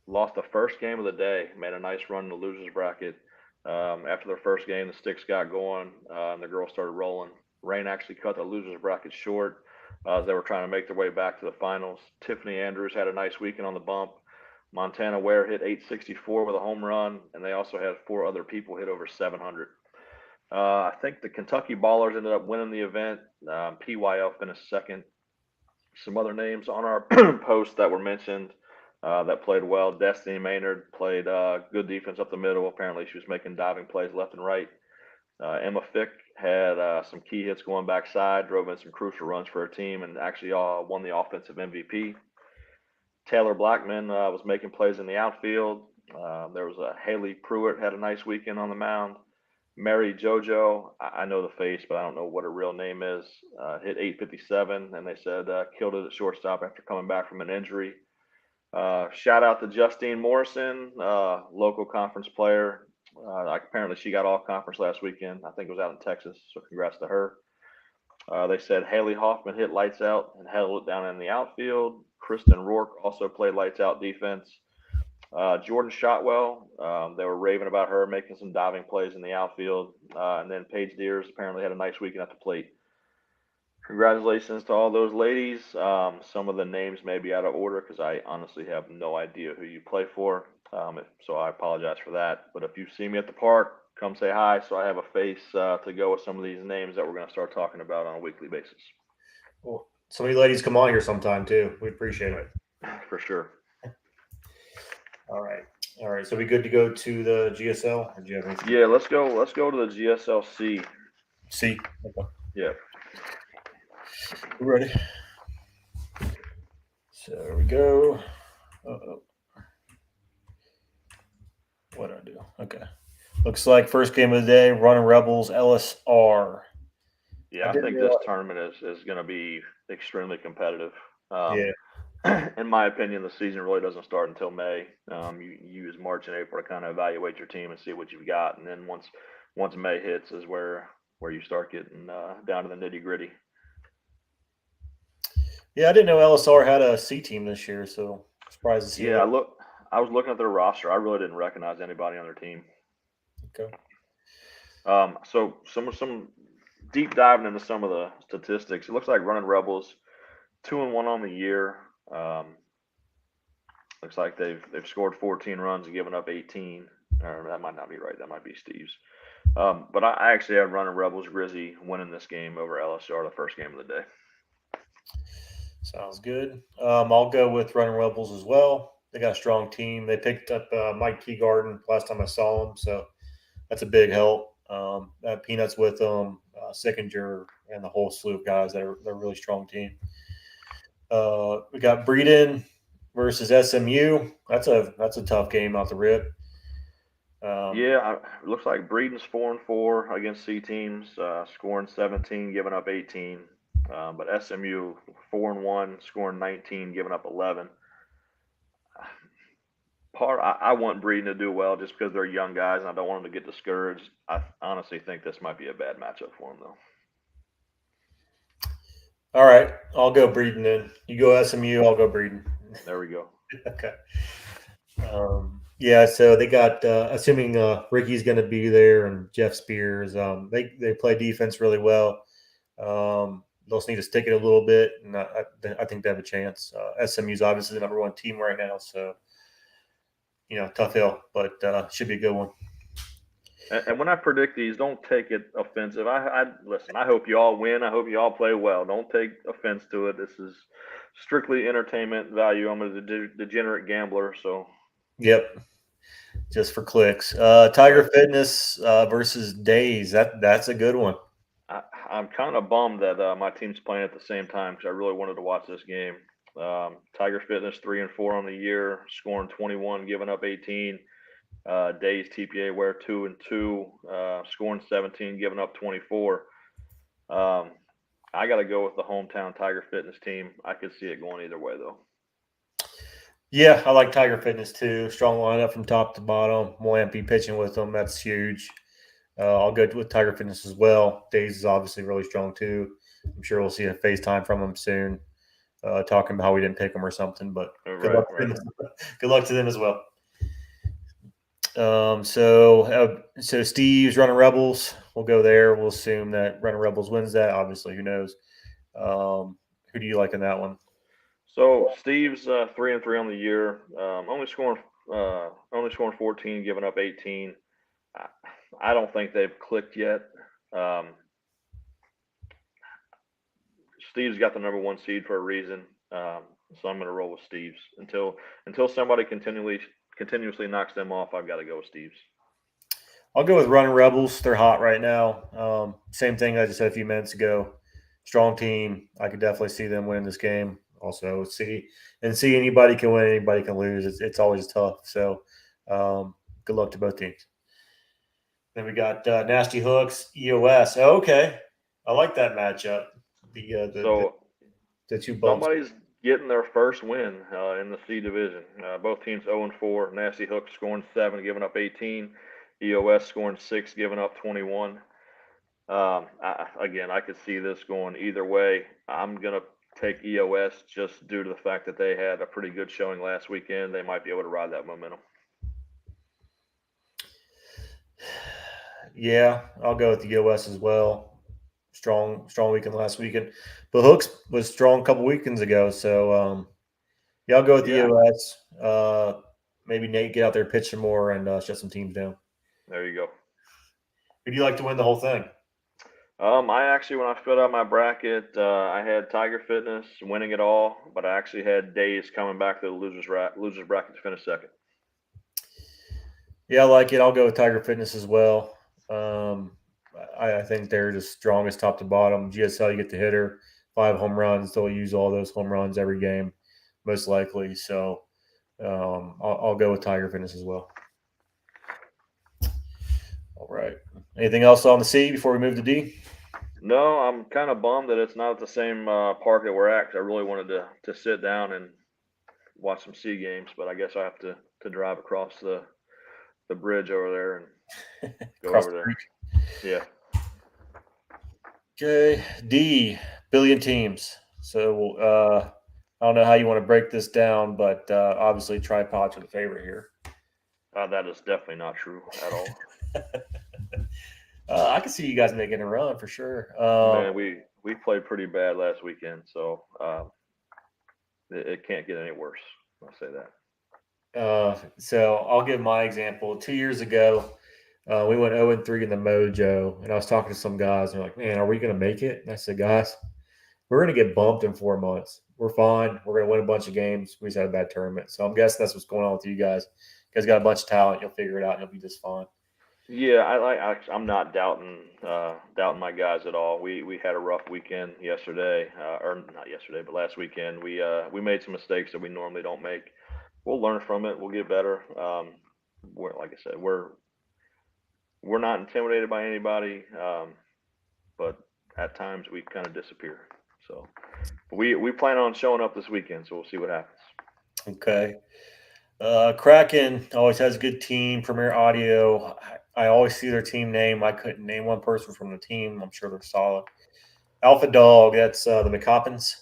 lost the first game of the day, made a nice run in the losers bracket. After their first game, the sticks got going and the girls started rolling. Rain actually cut the losers bracket short as they were trying to make their way back to the finals. Tiffany Andrews had a nice weekend on the bump. Montana Ware hit 864 with a home run, and they also had 4 other people hit over 700. I think the Kentucky Ballers ended up winning the event. PYL finished second. Some other names on our post that were mentioned that played well. Destiny Maynard played good defense up the middle. Apparently she was making diving plays left and right. Emma Fick had some key hits going backside, drove in some crucial runs for her team, and actually won the offensive MVP. Taylor Blackman was making plays in the outfield. There was a Haley Pruitt had a nice weekend on the mound. Mary JoJo, I know the face, but I don't know what her real name is. Hit 857, and they said killed it at shortstop after coming back from an injury. Shout out to Justine Morrison, local conference player. Apparently she got all conference last weekend. I think it was out in Texas, so congrats to her. They said Haley Hoffman hit lights out and held it down in the outfield. Kristen Rourke also played lights out defense. Jordan Shotwell, they were raving about her making some diving plays in the outfield. And then Paige Deers apparently had a nice weekend at the plate. Congratulations to all those ladies. Some of the names may be out of order because I honestly have no idea who you play for. So I apologize for that. But if you see me at the park, come say hi so I have a face to go with some of these names that we're going to start talking about on a weekly basis. Well, some of you ladies come on here sometime too. We appreciate it. For sure. All right. So we good to go to the GSL? Or do you have anything? Yeah, let's go to the GSLC. C. Okay. Yeah. We're ready. So there we go. What did I do? Okay. Looks like first game of the day, Running Rebels, LSR. Yeah, I think this tournament is going to be extremely competitive. Yeah. In my opinion, the season really doesn't start until May. You use March and April to kind of evaluate your team and see what you've got, and then once May hits is where you start getting down to the nitty gritty. Yeah, I didn't know LSR had a C team this year, so surprised to see. Yeah, I was looking at their roster. I really didn't recognize anybody on their team. Okay. So some deep diving into some of the statistics. It looks like Running Rebels 2-1 on the year. Looks like they've scored 14 runs and given up 18. Or that might not be right. That might be Steve's. But I actually have Running Rebels Grizzy winning this game over LSR the first game of the day. Sounds good. I'll go with Running Rebels as well. They got a strong team. They picked up Mike Teagarden last time I saw him, so that's a big help. Peanuts with them, Sickinger, and the whole slew of guys. They're a really strong team. We got Breeden versus SMU. That's a tough game out the rip. It looks like Breeden's 4-4 against C teams, scoring 17, giving up 18. But SMU 4-1, scoring 19, giving up 11. I want Breeden to do well just because they're young guys, and I don't want them to get discouraged. I honestly think this might be a bad matchup for them, though. All right, I'll go Breeden then. You go SMU, I'll go Breeden. There we go. Okay. Yeah, so they got assuming Ricky's going to be there and Jeff Spears. They play defense really well. They'll just need to stick it a little bit, and I think they have a chance. SMU's obviously the number one team right now, so tough hill, but should be a good one. And when I predict these, don't take it offensive. I listen. I hope you all win. I hope you all play well. Don't take offense to it. This is strictly entertainment value. I'm a degenerate gambler, so. Yep, just for clicks. Tiger Fitness versus Days. That's a good one. I'm kind of bummed that my team's playing at the same time because I really wanted to watch this game. Tiger Fitness 3-4 on the year, scoring 21, giving up 18. Days TPA Ware 2-2, scoring 17, giving up 24. I got to go with the hometown Tiger Fitness team. I could see it going either way, though. Yeah, I like Tiger Fitness too. Strong lineup from top to bottom. Moampi pitching with them. That's huge. I'll go with Tiger Fitness as well. Days is obviously really strong too. I'm sure we'll see a FaceTime from him soon, talking about how we didn't pick him or something. But good luck to them as well. So Steve's running Rebels. We'll go there. We'll assume that running Rebels wins that. Obviously, who knows? Who do you like in that one? So Steve's 3-3 on the year. Only scoring 14, giving up 18. I don't think they've clicked yet. Steve's got the number one seed for a reason. So I'm going to roll with Steve's until somebody continuously knocks them off. I've got to go with Steve's. I'll go with running Rebels. They're hot right now. Same thing I just said a few minutes ago. Strong team. I could definitely see them winning this game. Also, see anybody can win, anybody can lose. It's always tough. So, good luck to both teams. Then we got Nasty Hooks, EOS. Oh, okay, I like that matchup. The two bumps. Somebody's getting their first win in the C division. Both teams 0-4. Nasty Hooks scoring 7, giving up 18. EOS scoring 6, giving up 21. I could see this going either way. I'm gonna take EOS just due to the fact that they had a pretty good showing last weekend. They might be able to ride that momentum. Yeah, I'll go with the EOS as well. Strong weekend last weekend, but Hooks was strong a couple weekends ago. So I'll go with the EOS. Maybe Nate get out there pitching more and shut some teams down. There you go. Would you like to win the whole thing? I actually, when I filled out my bracket, I had Tiger Fitness winning it all, but I actually had Days coming back to the losers bracket to finish second. Yeah, I like it. I'll go with Tiger Fitness as well. I think they're the strongest top to bottom. GSL, you get the hitter, 5 home runs. They'll use all those home runs every game, most likely. So I'll go with Tiger Fitness as well. All right. Anything else on the C before we move to D? No, I'm kind of bummed that it's not at the same park that we're at, 'cause I really wanted to sit down and watch some C games, but I guess I have to drive across the bridge over there and go over there. Yeah. Okay. D, billion teams. So I don't know how you want to break this down, but obviously tripods are the favorite here. That is definitely not true at all. I can see you guys making a run for sure. Man, we played pretty bad last weekend, so it can't get any worse. I'll say that. So I'll give my example. 2 years ago, we went 0-3 in the Mojo, and I was talking to some guys, and they're like, "Man, are we going to make it?" And I said, "Guys, we're going to get bumped in 4 months. We're fine. We're going to win a bunch of games. We just had a bad tournament." So I'm guessing that's what's going on with you guys. You guys got a bunch of talent. You'll figure it out, and you'll be just fine. Yeah, I'm not doubting my guys at all. We had a rough weekend yesterday, or not yesterday, but last weekend. We made some mistakes that we normally don't make. We'll learn from it. We'll get better. Like I said, we're not intimidated by anybody, but at times we kind of disappear. So we plan on showing up this weekend, so we'll see what happens. Okay. Kraken always has a good team. Premier Audio. I always see their team name. I couldn't name one person from the team. I'm sure they're solid. Alpha Dog. That's the McCoppins.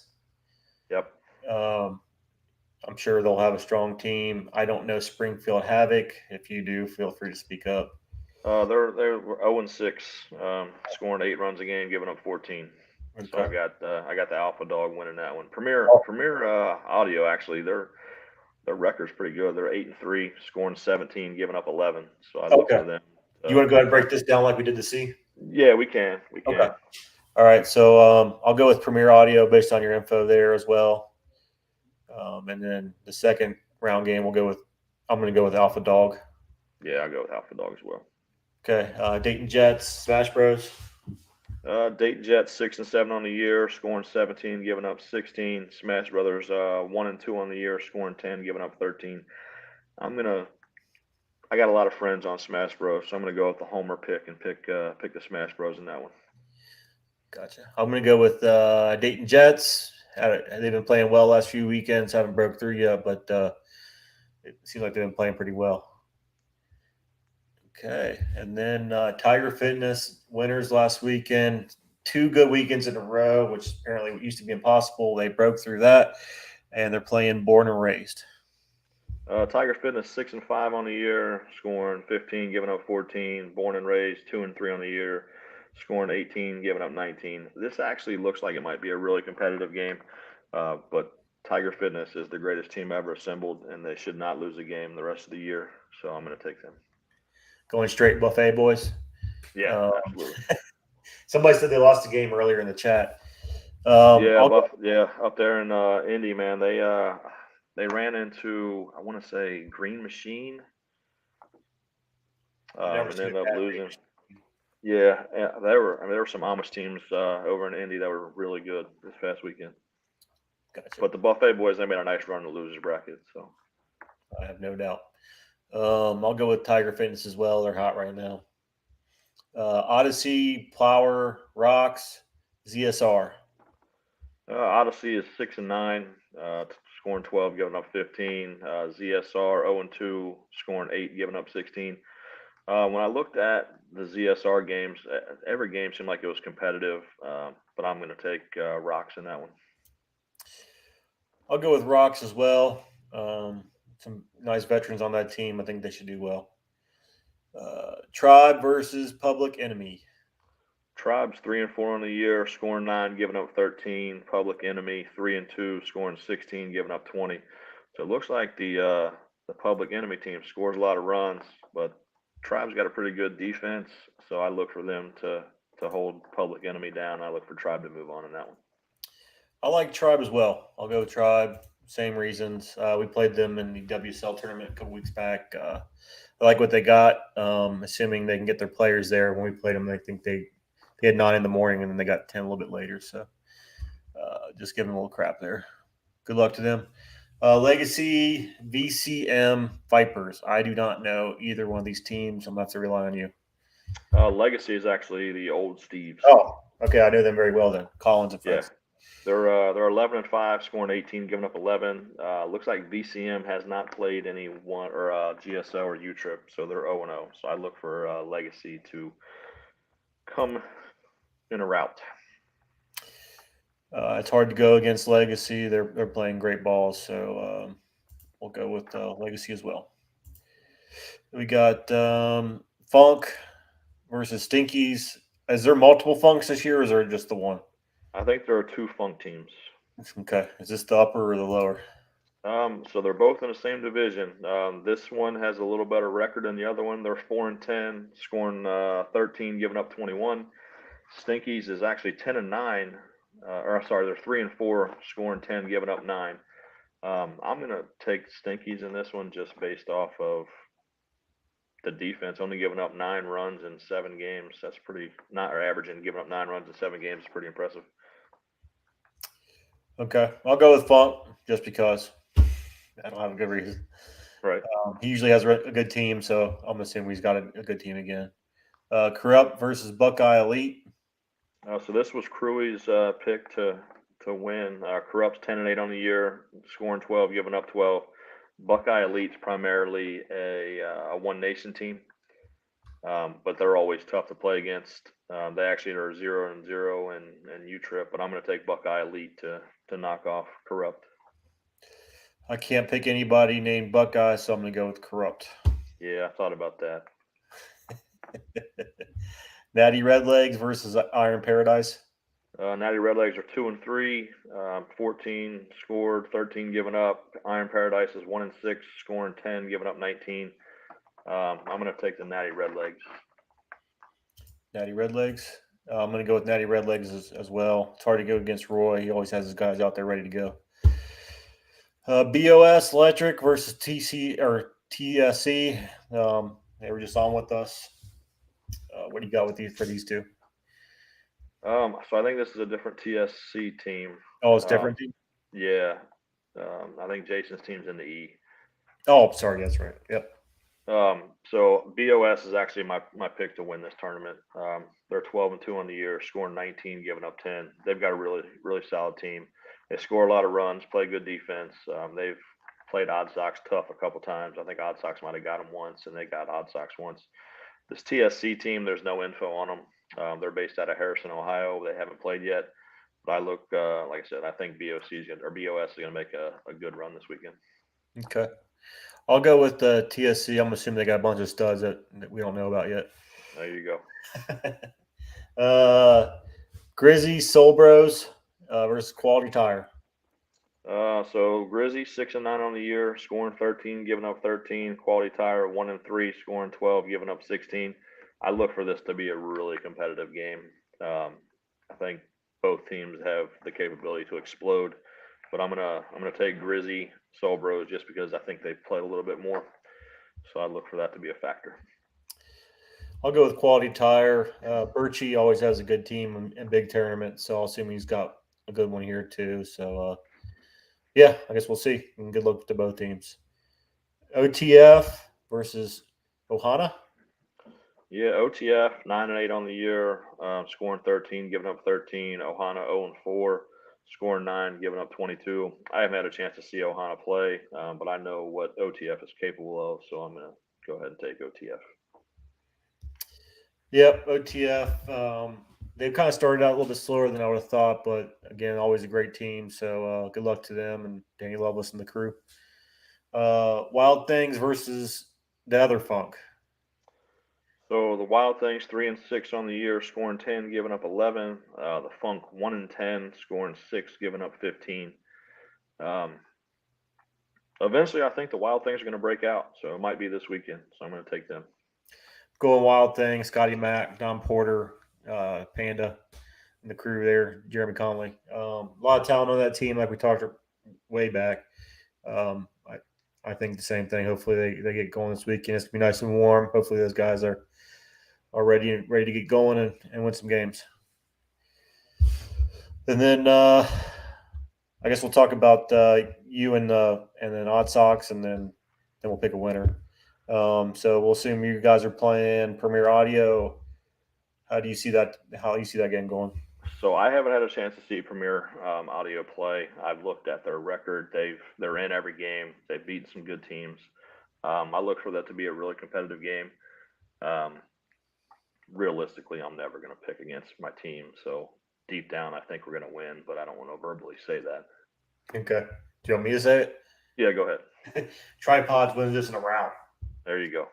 Yep. I'm sure they'll have a strong team. I don't know Springfield Havoc. If you do, feel free to speak up. They're 0-6, scoring 8 runs a game, giving up 14. Okay. So I got the Alpha Dog winning that one. Premier Audio, actually, their record's pretty good. They're 8-3, scoring 17, giving up 11. So I look for them. You want to go ahead and break this down like we did the C? Yeah, we can. Okay. All right. So I'll go with Premier Audio based on your info there as well. And then the second round game, I'm going to go with Alpha Dog. Yeah, I'll go with Alpha Dog as well. Okay. Dayton Jets, Smash Bros. Dayton Jets 6-7 on the year, scoring 17, giving up 16. Smash Brothers 1-2 on the year, scoring 10, giving up 13. I got a lot of friends on Smash Bros, so I'm gonna go with the homer pick and pick the Smash Bros in that one. Gotcha. I'm going to go with Dayton Jets. They've been playing well last few weekends. Haven't broke through yet, but it seems like they've been playing pretty well. Okay. And then Tiger Fitness winners last weekend. 2 good weekends in a row, which apparently used to be impossible. They broke through that, and they're playing Born and Raised. Tiger Fitness 6-5 on the year, scoring 15, giving up 14. Born and Raised 2-3 on the year, scoring 18, giving up 19. This actually looks like it might be a really competitive game, but Tiger Fitness is the greatest team ever assembled, and they should not lose a game the rest of the year. So I'm going to take them. Going straight buffet, boys. Yeah, absolutely. Somebody said they lost a game earlier in the chat. Up there in Indy, man, they ran into, I want to say, Green Machine, and ended up losing. Yeah, there were some Amish teams over in Indy that were really good this past weekend. Gotcha. But the Buffet boys, they made a nice run in the losers bracket. So I have no doubt. I'll go with Tiger Fitness as well. They're hot right now. Odyssey, Plower, Rocks, ZSR. Odyssey is 6-9, scoring 12, giving up 15. ZSR 0-2, scoring 8, giving up 16. When I looked at the ZSR games, every game seemed like it was competitive, but I'm going to take Rocks in that one. I'll go with Rocks as well. Some nice veterans on that team. I think they should do well. Tribe versus Public Enemy. Tribe's 3-4 on the year, scoring 9, giving up 13. Public Enemy 3-2, scoring 16, giving up 20. So it looks like the Public Enemy team scores a lot of runs, but Tribe's got a pretty good defense. So I look for them to hold Public Enemy down. I look for Tribe to move on in that one. I like Tribe as well. I'll go with Tribe. Same reasons. We played them in the WSL tournament a couple weeks back. I like what they got. Assuming they can get their players there. When we played them, I think they had 9 in the morning, and then they got 10 a little bit later. So just give them a little crap there. Good luck to them. Legacy, VCM, Vipers. I do not know either one of these teams. I'm going to have to rely on you. Legacy is actually the old Steves. Oh, okay. I know them very well then. Collins and Fritz. Yeah. They're 11-5, scoring 18, giving up 11. Looks like VCM has not played any one or GSL or U-Trip, so they're 0-0. So I look for Legacy to come in a rout. It's hard to go against Legacy. They're playing great balls, so we'll go with Legacy as well. We got Funk versus Stinkies. Is there multiple Funks this year, or is there just the one? I think there are 2 Funk teams. Okay. Is this the upper or the lower? So they're both in the same division. This one has a little better record than the other one. They're 4-10, scoring 13, giving up 21. Stinkies is actually 10-9. They're 3-4, scoring 10, giving up 9. I'm gonna take Stinkies in this one just based off of the defense, only giving up 9 runs in 7 games. That's pretty not or averaging giving up 9 runs in 7 games is pretty impressive. Okay, I'll go with Funk just because I don't have a good reason. Right. He usually has a good team, so I'm assuming he's got a good team again. Corrupt versus Buckeye Elite. So this was Cruey's pick to win. Corrupt's 10-8 on the year, scoring 12, giving up 12. Buckeye Elite's primarily a One Nation team, but they're always tough to play against. They actually are 0-0 and U-Trip, but I'm going to take Buckeye Elite to knock off Corrupt. I can't pick anybody named Buckeye, so I'm going to go with Corrupt. Yeah, I thought about that. Natty Redlegs versus Iron Paradise. Natty Redlegs are 2-3, 14 scored, 13 given up. Iron Paradise is 1-6, scoring 10, giving up 19. I'm going to take the Natty Redlegs. Natty Redlegs. I'm going to go with Natty Redlegs as well. It's hard to go against Roy. He always has his guys out there ready to go. BOS Electric versus TSC. They were just on with us. What do you got with these for these two? So I think this is a different TSC team. Oh, it's different team? Yeah. I think Jason's team's in the E. Oh, sorry. That's right. Yep. So BOS is actually my pick to win this tournament. They're 12-2 on the year, scoring 19, giving up 10. They've got a really, really solid team. They score a lot of runs, play good defense. They've played Odd Sox tough a couple times. I think Odd Sox might have got them once, and they got Odd Sox once. This TSC team, there's no info on them. They're based out of Harrison, Ohio. They haven't played yet. But I look, like I said, I think BOS is going to make a good run this weekend. Okay. I'll go with the TSC. I'm assuming they got a bunch of studs that we don't know about yet. There you go. Grizzy Soul Bros versus Quality Tire. So Grizzy 6-9 on the year, scoring 13, giving up 13. Quality Tire 1-3, scoring 12, giving up 16. I look for this to be a really competitive game. I think both teams have the capability to explode, but I'm gonna take Grizzy Soul Bros just because I think they've played a little bit more. So I look for that to be a factor. I'll go with Quality Tire. Birchie always has a good team in big tournaments, so I'll assume he's got a good one here too. So yeah, I guess we'll see. And good luck to both teams. OTF versus Ohana. Yeah, OTF 9-8 on the year, scoring 13, giving up 13. Ohana 0-4, scoring 9, giving up 22. I haven't had a chance to see Ohana play, but I know what OTF is capable of, so I'm going to go ahead and take OTF. Yep, OTF. They've kind of started out a little bit slower than I would have thought, but again, always a great team. So good luck to them and Danny Loveless and the crew. Wild Things versus the other Funk. So the Wild Things 3-6 on the year, scoring 10, giving up 11. The Funk 1-10, scoring 6, giving up 15. Eventually, I think the Wild Things are going to break out, so it might be this weekend. So I'm going to take them. Going Wild Things, Scotty Mack, Don Porter, Panda, and the crew there, Jeremy Conley. A lot of talent on that team, like we talked way back. I think the same thing. Hopefully they get going this weekend. It's going to be nice and warm. Hopefully those guys are ready to get going and win some games. And then I guess we'll talk about you and then Odd Sox, and then we'll pick a winner. So we'll assume you guys are playing Premier Audio. How do you see that? How do you see that game going? So I haven't had a chance to see Premier Audio play. I've looked at their record. They're in every game. They've beaten some good teams. I look for that to be a really competitive game. Realistically, I'm never going to pick against my team. So deep down, I think we're going to win, but I don't want to verbally say that. Okay. Do you want me to say it? Yeah, go ahead. Tripods wins this in a round. There you go.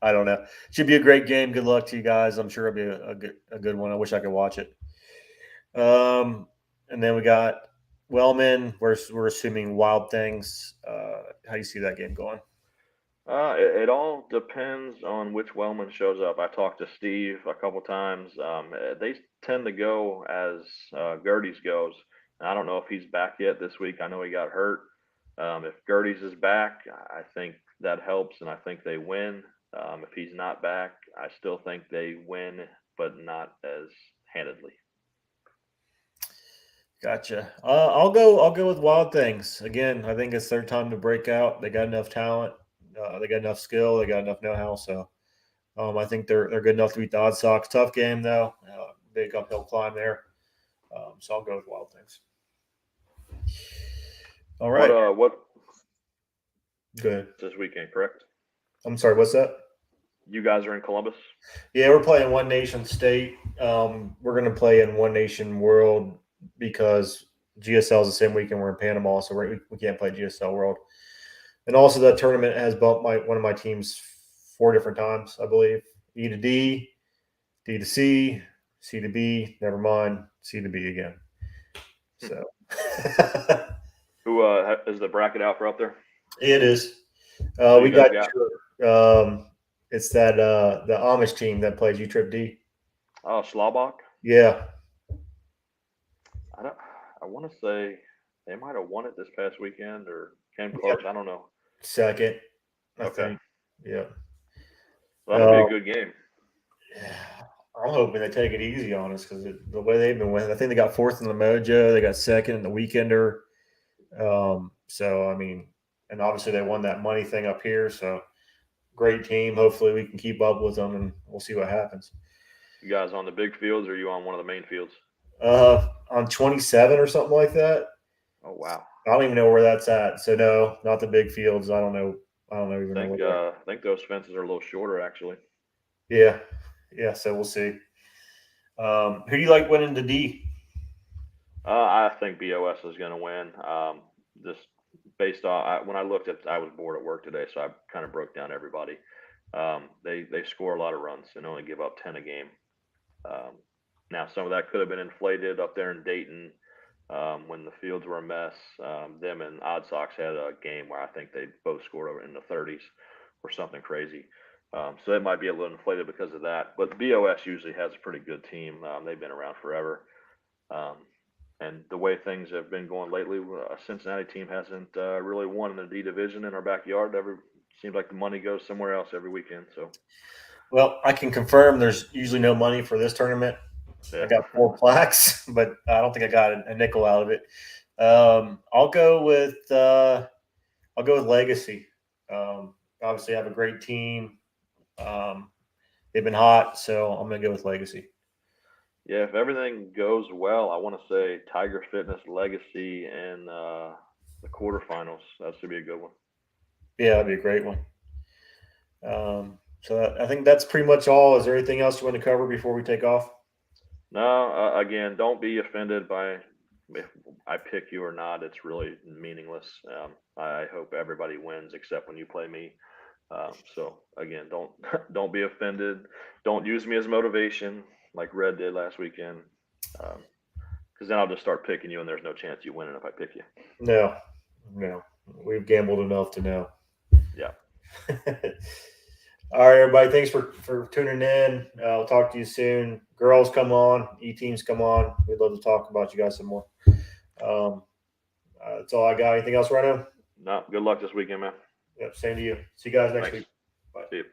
I don't know. Should be a great game. Good luck to you guys. I'm sure it'll be a good one. I wish I could watch it. And then we got Wellman. We're assuming Wild Things. How do you see that game going? It all depends on which Wellman shows up. I talked to Steve a couple times. They tend to go as Gertie's goes. And I don't know if he's back yet this week. I know he got hurt. If Gertie's is back, I think that helps, and I think they win. If he's not back, I still think they win, but not as handedly. Gotcha. I'll go with Wild Things again. I think it's their time to break out. They got enough talent. They got enough skill. They got enough know-how. So I think they're good enough to beat the Odd Sox. Tough game though. Big uphill climb there. So I'll go with Wild Things. All right. What Good. this weekend, correct? I'm sorry. What's that? You guys are in Columbus? Yeah, we're playing One Nation State. We're going to play in One Nation World because GSL is the same weekend we're in Panama, so we can't play GSL World. And also that tournament has bumped one of my teams 4 different times, I believe. E to D, D to C, C to B, never mind, C to B again. So Who is the bracket out for up there? it is. Who We you guys got it's that the Amish team that plays U Trip D. Oh, Slawbach. Yeah. I want to say they might have won it this past weekend or came close. I don't know. Second, I Okay. think. Yeah. Well, that'll be a good game. Yeah. I'm hoping they take it easy on us because the way they've been winning, I think they got 4th in the Mojo. They got 2nd in the Weekender. So, I mean, and obviously they won that money thing up here. So, great team. Hopefully we can keep up with them and we'll see what happens. You guys on the big fields or are you on one of the main fields? On 27 or something like that. Oh, wow. I don't even know where that's at. So, no, not the big fields. I don't know. Even I think those fences are a little shorter, actually. Yeah. Yeah, so we'll see. Who do you like winning the D? I think BOS is going to win. Just based on when I looked at, I was bored at work today, so I kind of broke down everybody. They score a lot of runs and only give up 10 a game. Now some of that could have been inflated up there in Dayton when the fields were a mess. Them and Odd Sox had a game where I think they both scored over in the 30s or something crazy. So it might be a little inflated because of that. But BOS usually has a pretty good team. They've been around forever. And the way things have been going lately, a Cincinnati team hasn't really won in the D division in our backyard. Seems like the money goes somewhere else every weekend. So, well, I can confirm there's usually no money for this tournament. yeah. I got 4 plaques, but I don't think I got a nickel out of it. I'll go with Legacy. Obviously, I have a great team. They've been hot, so I'm going to go with Legacy. Yeah, if everything goes well, I want to say Tiger Fitness, Legacy, and the quarterfinals. That should be a good one. Yeah, that'd be a great one. So I think that's pretty much all. Is there anything else you want to cover before we take off? No, again, don't be offended by if I pick you or not. It's really meaningless. I hope everybody wins except when you play me. So again, don't be offended. Don't use me as motivation like Red did last weekend, because then I'll just start picking you, and there's no chance you winning if I pick you. No, we've gambled enough to know. Yeah. All right, everybody. Thanks for tuning in. I'll talk to you soon. Girls, come on. E-teams, come on. We'd love to talk about you guys some more. That's all I got. Anything else, Rhyno? No, good luck this weekend, man. Yep, same to you. See you guys next Thanks. week. Bye. See you.